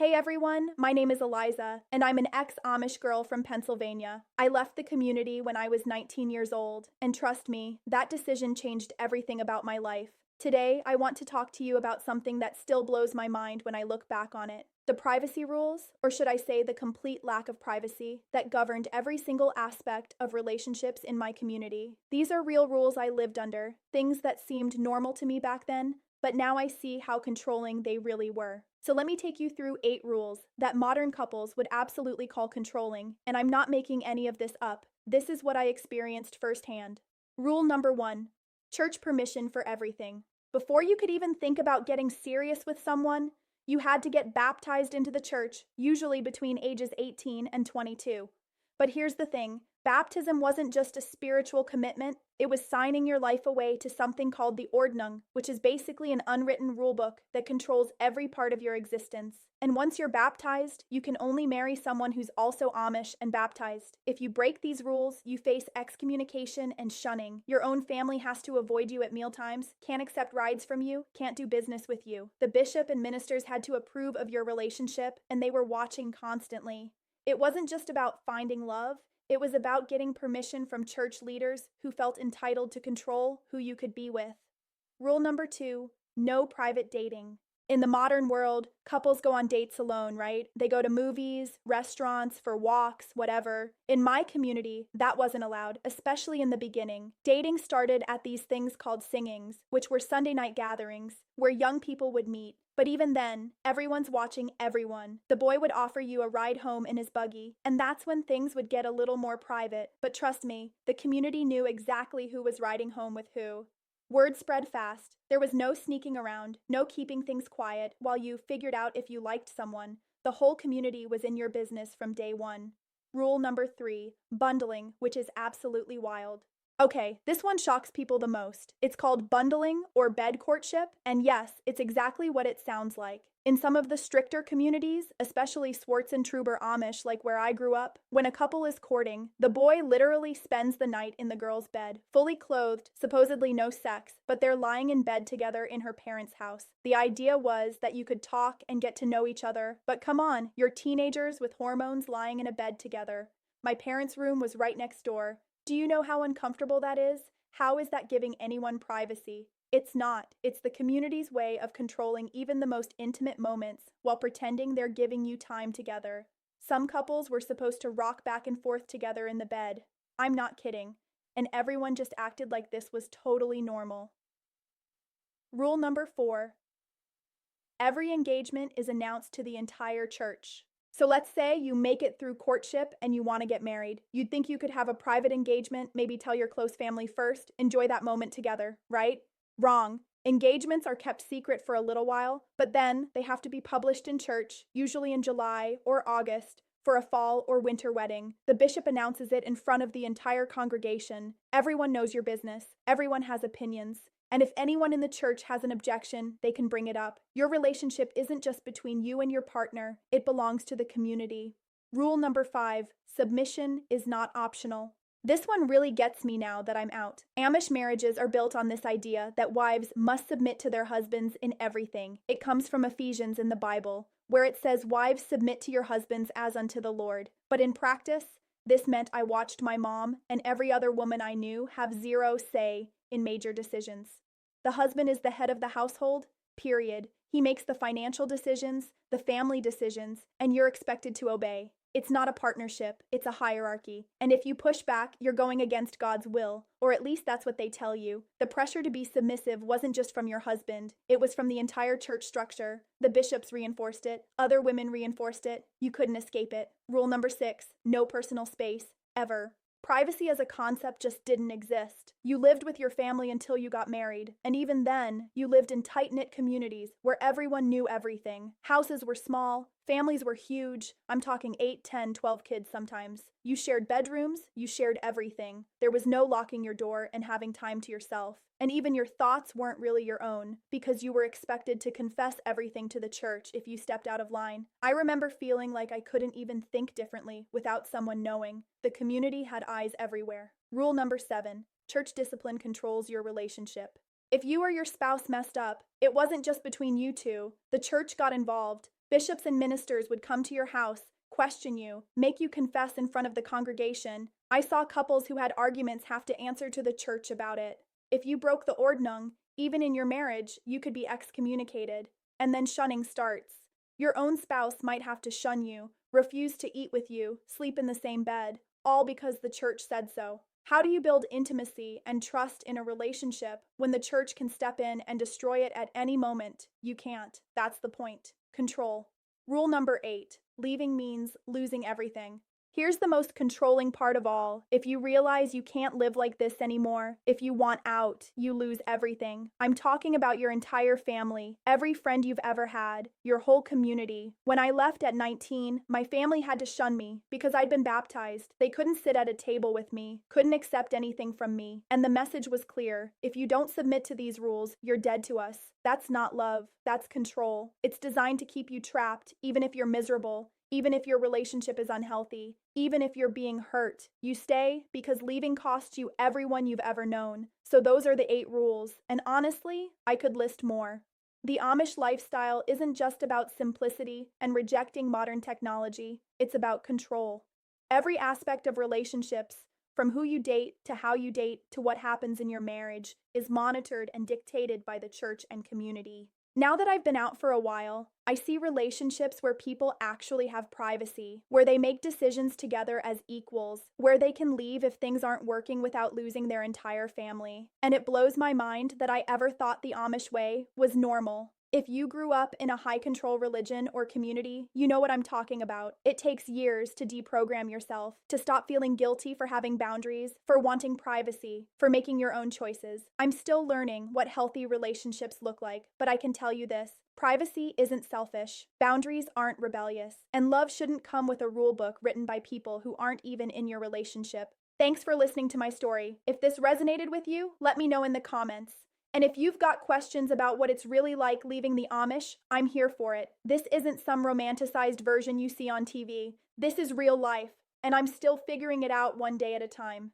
Hey everyone, my name is Eliza, and I'm an ex-Amish girl from Pennsylvania. I left the community when I was 19 years old, and trust me, that decision changed everything about my life. Today, I want to talk to you about something that still blows my mind when I look back on it. The privacy rules, or should I say the complete lack of privacy, that governed every single aspect of relationships in my community. These are real rules I lived under, things that seemed normal to me back then, but now I see how controlling they really were. So let me take you through 8 rules that modern couples would absolutely call controlling, and I'm not making any of this up. This is what I experienced firsthand. Rule number 1. Church permission for everything. Before you could even think about getting serious with someone, you had to get baptized into the church, usually between ages 18 and 22. But here's the thing, baptism wasn't just a spiritual commitment, it was signing your life away to something called the Ordnung, which is basically an unwritten rulebook that controls every part of your existence. And once you're baptized, you can only marry someone who's also Amish and baptized. If you break these rules, you face excommunication and shunning. Your own family has to avoid you at mealtimes, can't accept rides from you, can't do business with you. The bishop and ministers had to approve of your relationship, and they were watching constantly. It wasn't just about finding love, it was about getting permission from church leaders who felt entitled to control who you could be with. Rule number 2, no private dating. In the modern world, couples go on dates alone, right? They go to movies, restaurants, for walks, whatever. In my community, that wasn't allowed, especially in the beginning. Dating started at these things called singings, which were Sunday night gatherings, where young people would meet. But even then, everyone's watching everyone. The boy would offer you a ride home in his buggy, and that's when things would get a little more private. But trust me, the community knew exactly who was riding home with who. Word spread fast. There was no sneaking around, no keeping things quiet while you figured out if you liked someone. The whole community was in your business from day one. Rule number 3, bundling, which is absolutely wild. Okay, this one shocks people the most. It's called bundling or bed courtship, and yes, it's exactly what it sounds like. In some of the stricter communities, especially Swartz and Truber Amish like where I grew up, when a couple is courting, the boy literally spends the night in the girl's bed, fully clothed, supposedly no sex, but they're lying in bed together in her parents' house. The idea was that you could talk and get to know each other, but come on, you're teenagers with hormones lying in a bed together. My parents' room was right next door. Do you know how uncomfortable that is? How is that giving anyone privacy? It's not. It's the community's way of controlling even the most intimate moments while pretending they're giving you time together. Some couples were supposed to rock back and forth together in the bed. I'm not kidding. And everyone just acted like this was totally normal. Rule number 4. Every engagement is announced to the entire church. So let's say you make it through courtship and you want to get married. You'd think you could have a private engagement, maybe tell your close family first, enjoy that moment together, right? Wrong. Engagements are kept secret for a little while, but then they have to be published in church, usually in July or August, for a fall or winter wedding. The bishop announces it in front of the entire congregation. Everyone knows your business. Everyone has opinions. And if anyone in the church has an objection, they can bring it up. Your relationship isn't just between you and your partner, it belongs to the community. Rule number 5, submission is not optional. This one really gets me now that I'm out. Amish marriages are built on this idea that wives must submit to their husbands in everything. It comes from Ephesians in the Bible, where it says, "Wives, submit to your husbands as unto the Lord." But in practice, this meant I watched my mom and every other woman I knew have zero say in major decisions. The husband is the head of the household, period. He makes the financial decisions, the family decisions, and you're expected to obey. It's not a partnership, it's a hierarchy. And if you push back, you're going against God's will, or at least that's what they tell you. The pressure to be submissive wasn't just from your husband, it was from the entire church structure. The bishops reinforced it, other women reinforced it, you couldn't escape it. Rule number 6, no personal space, ever. Privacy as a concept just didn't exist. You lived with your family until you got married, and even then, you lived in tight-knit communities where everyone knew everything. Houses were small, families were huge. I'm talking 8, 10, 12 kids sometimes. You shared bedrooms, you shared everything. There was no locking your door and having time to yourself. And even your thoughts weren't really your own, because you were expected to confess everything to the church if you stepped out of line. I remember feeling like I couldn't even think differently without someone knowing. The community had eyes everywhere. Rule number 7, church discipline controls your relationship. If you or your spouse messed up, it wasn't just between you two. The church got involved. Bishops and ministers would come to your house, question you, make you confess in front of the congregation. I saw couples who had arguments have to answer to the church about it. If you broke the Ordnung, even in your marriage, you could be excommunicated. And then shunning starts. Your own spouse might have to shun you, refuse to eat with you, sleep in the same bed, all because the church said so. How do you build intimacy and trust in a relationship when the church can step in and destroy it at any moment? You can't. That's the point. Control. Rule number 8. Leaving means losing everything. Here's the most controlling part of all. If you realize you can't live like this anymore, if you want out, you lose everything. I'm talking about your entire family, every friend you've ever had, your whole community. When I left at 19, my family had to shun me because I'd been baptized. They couldn't sit at a table with me, couldn't accept anything from me. And the message was clear. If you don't submit to these rules, you're dead to us. That's not love. That's control. It's designed to keep you trapped, even if you're miserable. Even if your relationship is unhealthy, even if you're being hurt, you stay because leaving costs you everyone you've ever known. So those are the 8 rules, and honestly, I could list more. The Amish lifestyle isn't just about simplicity and rejecting modern technology, it's about control. Every aspect of relationships, from who you date to how you date to what happens in your marriage, is monitored and dictated by the church and community. Now that I've been out for a while, I see relationships where people actually have privacy, where they make decisions together as equals, where they can leave if things aren't working without losing their entire family. And it blows my mind that I ever thought the Amish way was normal. If you grew up in a high-control religion or community, you know what I'm talking about. It takes years to deprogram yourself, to stop feeling guilty for having boundaries, for wanting privacy, for making your own choices. I'm still learning what healthy relationships look like, but I can tell you this. Privacy isn't selfish, boundaries aren't rebellious, and love shouldn't come with a rule book written by people who aren't even in your relationship. Thanks for listening to my story. If this resonated with you, let me know in the comments. And if you've got questions about what it's really like leaving the Amish, I'm here for it. This isn't some romanticized version you see on TV. This is real life, and I'm still figuring it out one day at a time.